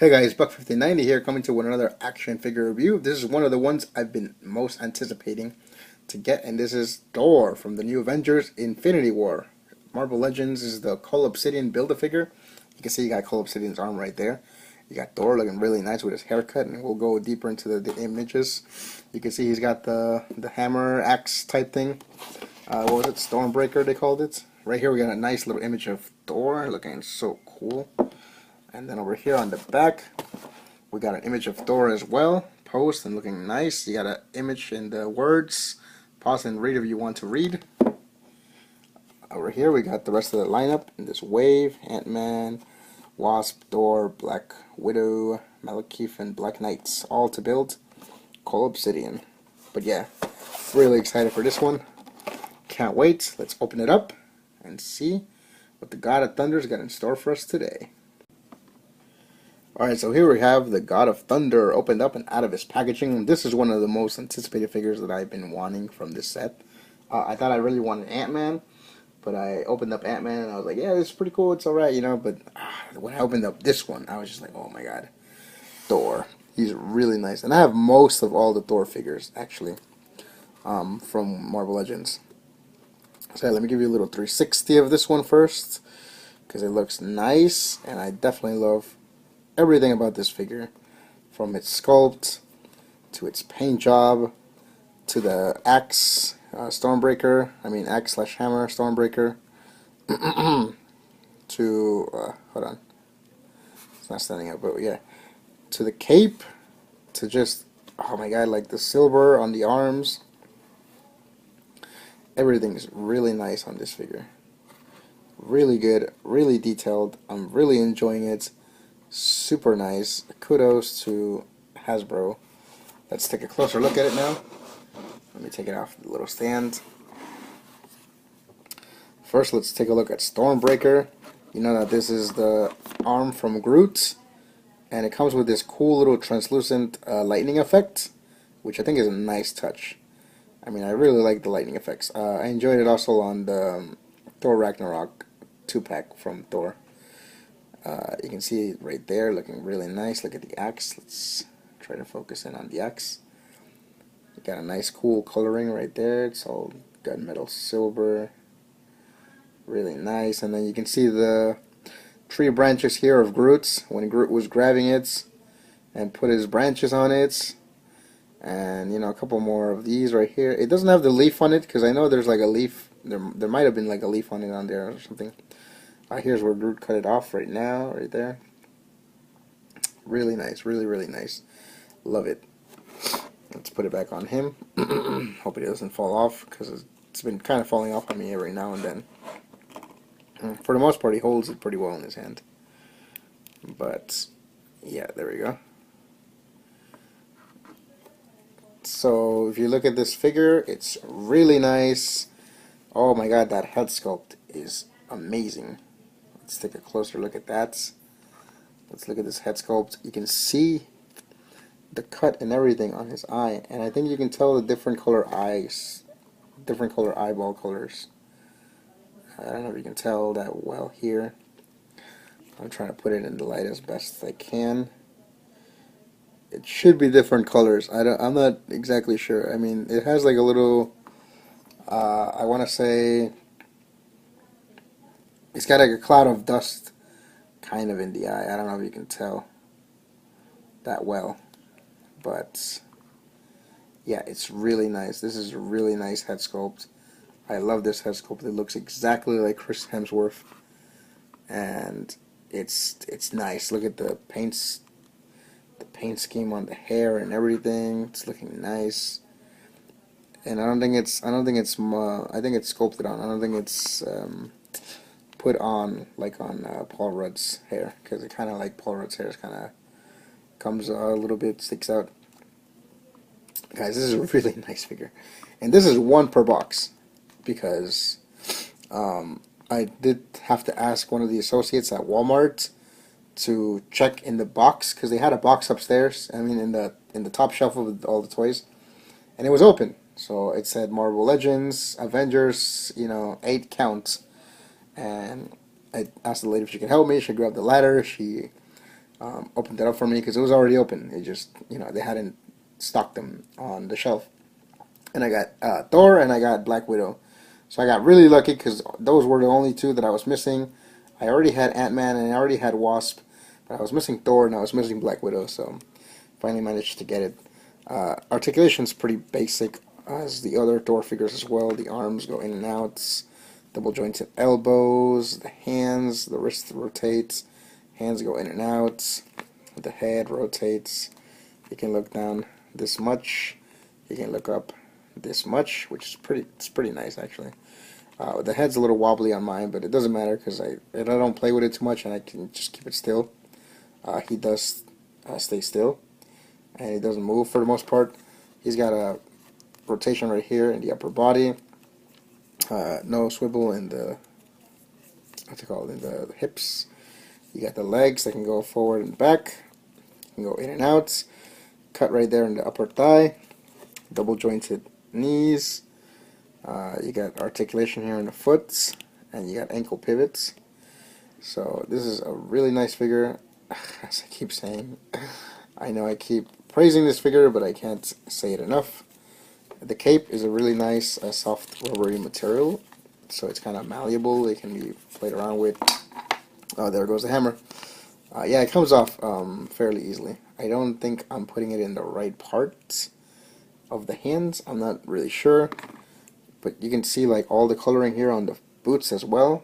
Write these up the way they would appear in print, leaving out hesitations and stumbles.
Hey guys, Buck5090 here, coming to another action figure review. This is one of the ones I've been most anticipating to get, and this is Thor from the new Avengers Infinity War. Marvel Legends is the Cole Obsidian Build-A-Figure. You can see you got Cole Obsidian's arm right there. You got Thor looking really nice with his haircut, and we'll go deeper into the images. You can see he's got the hammer axe type thing. What was it? Stormbreaker they called it. Right here we got a nice little image of Thor looking so cool. And then over here on the back, we got an image of Thor as well, posed and looking nice. You got an image in the words. Pause and read if you want to read. Over here we got the rest of the lineup in this wave: Ant-Man, Wasp, Thor, Black Widow, Malekith, and Black Knights, all to build. Cole Obsidian. But yeah, really excited for this one. Can't wait. Let's open it up and see what the God of Thunder's got in store for us today. Alright, so here we have the God of Thunder opened up and out of his packaging. This is one of the most anticipated figures that I've been wanting from this set. I thought I really wanted Ant-Man, but I opened up Ant-Man and I was like, yeah, this is pretty cool, it's alright, you know, but when I opened up this one, I was just like, oh my god, Thor. He's really nice. And I have most of all the Thor figures, actually, from Marvel Legends. So let me give you a little 360 of this one first, because it looks nice, and I definitely love everything about this figure, from its sculpt to its paint job to the axe Stormbreaker, axe slash hammer Stormbreaker to hold on, it's not standing up, but yeah, to the cape, to just, oh my god, like the silver on the arms. Everything's really nice on this figure, really good, really detailed. I'm really enjoying it. Super nice. Kudos to Hasbro. Let's take a closer look at it now. Let me take it off the little stand. First, let's take a look at Stormbreaker. You know that this is the arm from Groot, and it comes with this cool little translucent lightning effect, which I think is a nice touch. I really like the lightning effects. I enjoyed it also on the Thor Ragnarok 2-pack from Thor. You can see it right there, looking really nice. Look at the axe. Let's try to focus in on the axe. You got a nice cool coloring right there. It's all gunmetal silver. Really nice. And then you can see the tree branches here of Groot's, when Groot was grabbing it and put his branches on it. And, you know, a couple more of these right here. It doesn't have the leaf on it, because I know there's like a leaf. There might have been like a leaf on it on there or something. Here's where Groot cut it off right now, right there. Really nice, really, really nice. Love it. Let's put it back on him. Hope it doesn't fall off, because it's been kind of falling off on me every now and then. For the most part, he holds it pretty well in his hand. But, yeah, there we go. So, if you look at this figure, it's really nice. Oh my god, that head sculpt is amazing. Let's take a closer look at that. Let's look at this head sculpt. You can see the cut and everything on his eye, and I think you can tell the different color eyes, different color eyeball colors. I don't know if you can tell that well here. I'm trying to put it in the light as best as I can. It should be different colors. I'm not exactly sure. It has like a little, I want to say, it's got like a cloud of dust kind of in the eye. I don't know if you can tell that well, but yeah, it's really nice. This is a really nice head sculpt. I love this head sculpt. It looks exactly like Chris Hemsworth, and it's nice. Look at the paint scheme on the hair and everything. It's looking nice. And I think it's sculpted on. I don't think it's put on like on Paul Rudd's hair, because it kind of like Paul Rudd's hair kind of comes a little bit, sticks out. Guys, this is a really nice figure, and this is one per box, because I did have to ask one of the associates at Walmart to check in the box, because they had a box upstairs, in the top shelf of all the toys, and it was open. So it said Marvel Legends, Avengers, 8 counts. And I asked the lady if she could help me. She grabbed the ladder. She opened it up for me because it was already open. It just, they hadn't stocked them on the shelf. And I got Thor and I got Black Widow. So I got really lucky because those were the only two that I was missing. I already had Ant-Man and I already had Wasp, but I was missing Thor and I was missing Black Widow, so finally managed to get it. Articulation's pretty basic as the other Thor figures as well. The arms go in and out, double jointed elbows, the hands, the wrist rotates, hands go in and out, the head rotates. You can look down this much, you can look up this much, which is pretty nice actually. The head's a little wobbly on mine, but it doesn't matter because I don't play with it too much and I can just keep it still. He does stay still, and he doesn't move for the most part. He's got a rotation right here in the upper body, no swivel in the in the hips. You got the legs that can go forward and back, can go in and out. Cut right there in the upper thigh, double jointed knees. You got articulation here in the foot, and you got ankle pivots. So this is a really nice figure. As I keep saying, I know I keep praising this figure, but I can't say it enough. The cape is a really nice soft rubbery material, so it's kind of malleable. It can be played around with. Oh, there goes the hammer. Yeah, it comes off fairly easily. I don't think I'm putting it in the right parts of the hands. I'm not really sure. But you can see like all the coloring here on the boots as well.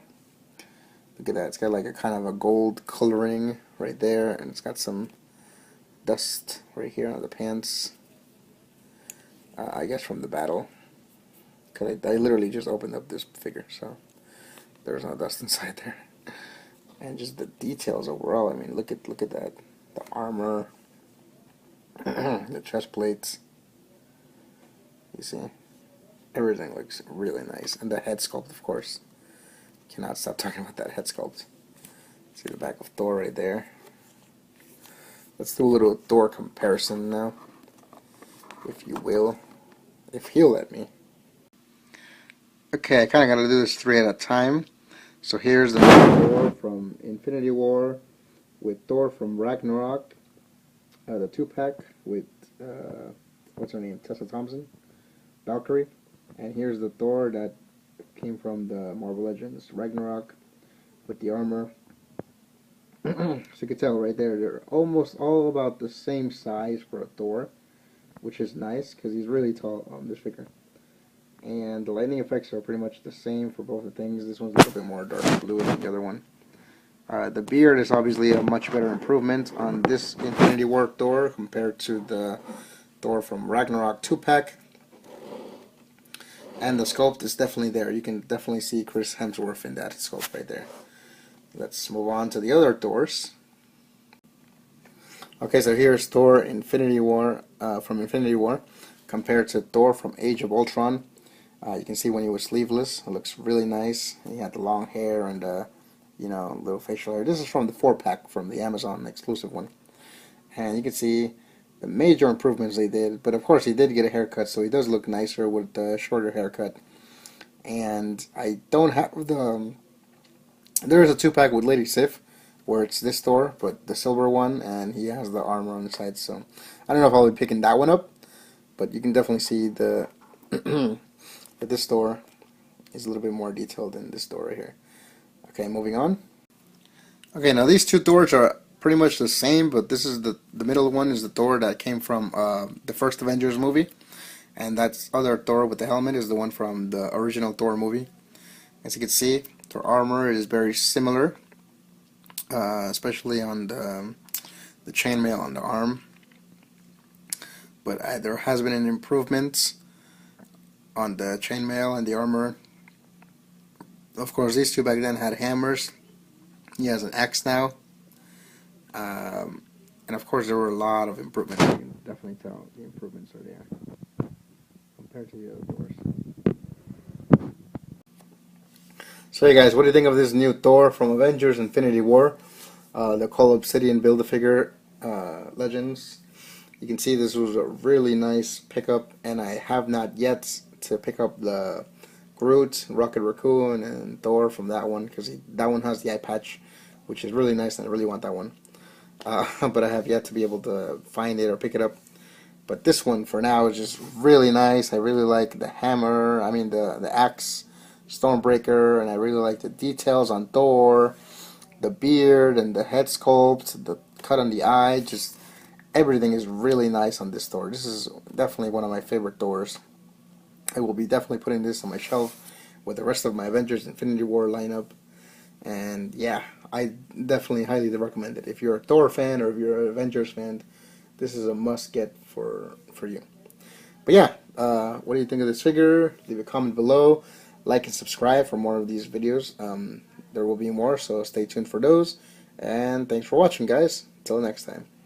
Look at that, it's got like a kind of a gold coloring right there, and it's got some dust right here on the pants. I guess from the battle, because I literally just opened up this figure, so there's no dust inside there. And just the details overall, I mean, look at that, the armor, the chest plates. You see, everything looks really nice, and the head sculpt, of course. Cannot stop talking about that head sculpt. See the back of Thor right there. Let's do a little Thor comparison now, if you will, if he'll let me. Okay, I kind of got to do this 3 at a time. So here's the Thor from Infinity War with Thor from Ragnarok, the 2-pack with what's her name, Tessa Thompson, Valkyrie, and here's the Thor that came from the Marvel Legends Ragnarok with the armor. So you can tell right there, they're almost all about the same size for a Thor, which is nice because he's really tall on this figure. And the lightning effects are pretty much the same for both the things. This one's a little bit more dark blue than the other one. The beard is obviously a much better improvement on this Infinity War Thor compared to the Thor from Ragnarok 2-pack. And the sculpt is definitely there. You can definitely see Chris Hemsworth in that sculpt right there. Let's move on to the other Thors. Okay, so here's Thor Infinity War from Infinity War compared to Thor from Age of Ultron. You can see when he was sleeveless, it looks really nice. He had the long hair and little facial hair. This is from the 4-pack from the Amazon exclusive one, and you can see the major improvements they did. But of course, he did get a haircut, so he does look nicer with the shorter haircut. And I don't have the. There is a 2-pack with Lady Sif, where it's this Thor, but the silver one, and he has the armor on the side. So I don't know if I'll be picking that one up, but you can definitely see the that this Thor is a little bit more detailed than this Thor right here. Okay, moving on. Okay, now these two Thors are pretty much the same, but this is the middle one is the Thor that came from the first Avengers movie, and that other Thor with the helmet is the one from the original Thor movie. As you can see, their armor is very similar, especially on the chainmail on the arm. But there has been an improvement on the chainmail and the armor. Of course, these two back then had hammers. He has an axe now. And of course, there were a lot of improvements. You can definitely tell the improvements are there compared to the other Thors. So, hey guys, what do you think of this new Thor from Avengers Infinity War? The Call Obsidian Build-A-Figure Legends. You can see this was a really nice pickup, and I have not yet to pick up the Groot, Rocket Raccoon, and Thor from that one, because that one has the eye patch, which is really nice, and I really want that one. but I have yet to be able to find it or pick it up. But this one for now is just really nice. I really like the hammer, I mean the axe, Stormbreaker, and I really like the details on Thor, the beard and the head sculpt, the cut on the eye, just everything is really nice on this Thor. This is definitely one of my favorite Thors. I will be definitely putting this on my shelf with the rest of my Avengers Infinity War lineup. And yeah, I definitely highly recommend it. If you're a Thor fan or if you're an Avengers fan, this is a must get for you. But yeah, what do you think of this figure? Leave a comment below. Like and subscribe for more of these videos. There will be more, so stay tuned for those. And thanks for watching, guys. Until next time.